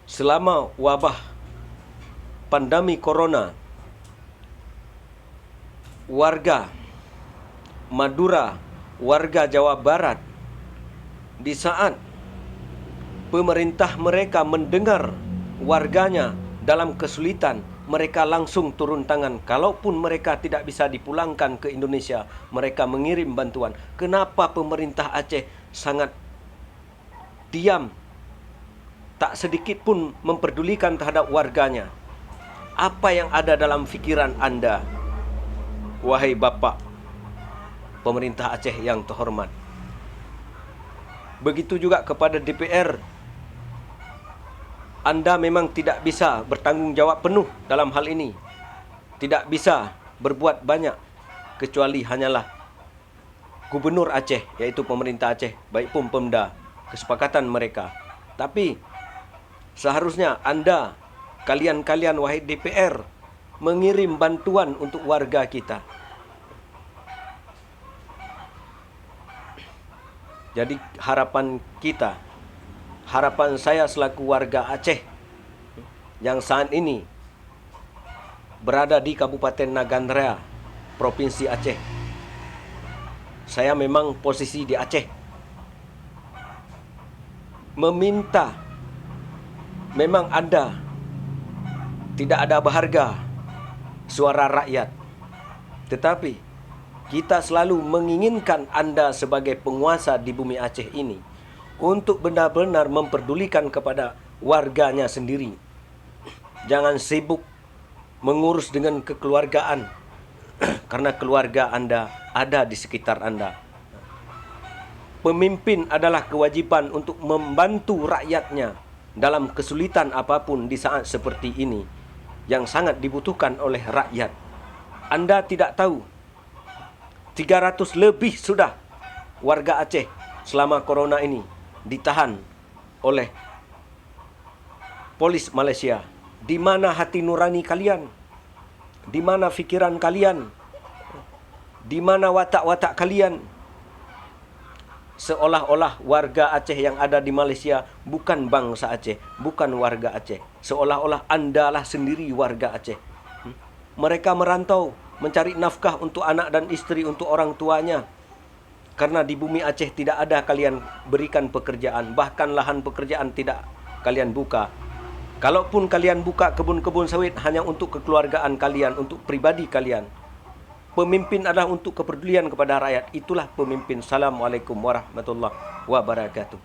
selama wabah pandemi corona, warga Madura, warga Jawa Barat, di saat pemerintah mereka mendengar warganya dalam kesulitan, mereka langsung turun tangan. Kalaupun mereka tidak bisa dipulangkan ke Indonesia, mereka mengirim bantuan. Kenapa pemerintah Aceh sangat diam, tak sedikit pun memperdulikan terhadap warganya? Apa yang ada dalam fikiran Anda, wahai Bapak pemerintah Aceh yang terhormat? Begitu juga kepada DPR. Anda memang tidak bisa bertanggung jawab penuh dalam hal ini. Tidak bisa berbuat banyak, kecuali hanyalah Gubernur Aceh, yaitu pemerintah Aceh, baik pun Pemda, kesepakatan mereka. Tapi seharusnya Anda, kalian wahai DPR, mengirim bantuan untuk warga kita. Jadi harapan saya selaku warga Aceh yang saat ini berada di Kabupaten Nagan Raya, Provinsi Aceh. Saya memang posisi di Aceh. Meminta, memang tidak ada berharga suara rakyat. Tetapi kita selalu menginginkan Anda sebagai penguasa di bumi Aceh ini untuk benar-benar memperdulikan kepada warganya sendiri. Jangan sibuk mengurus dengan kekeluargaan, karena keluarga Anda ada di sekitar Anda. Pemimpin adalah kewajiban untuk membantu rakyatnya dalam kesulitan apapun di saat seperti ini yang sangat dibutuhkan oleh rakyat. Anda tidak tahu, 300 lebih sudah warga Aceh selama corona ini ditahan oleh polis Malaysia. Di mana hati nurani kalian? Di mana fikiran kalian? Di mana watak-watak kalian? Seolah-olah warga Aceh yang ada di Malaysia bukan bangsa Aceh, bukan warga Aceh. Seolah-olah Andalah sendiri warga Aceh. Mereka merantau mencari nafkah untuk anak dan istri, untuk orang tuanya. Karena di bumi Aceh tidak ada kalian berikan pekerjaan, bahkan lahan pekerjaan tidak kalian buka. Kalaupun kalian buka kebun-kebun sawit hanya untuk kekeluargaan kalian, untuk pribadi kalian. Pemimpin adalah untuk kepedulian kepada rakyat. Itulah pemimpin. Assalamualaikum warahmatullahi wabarakatuh.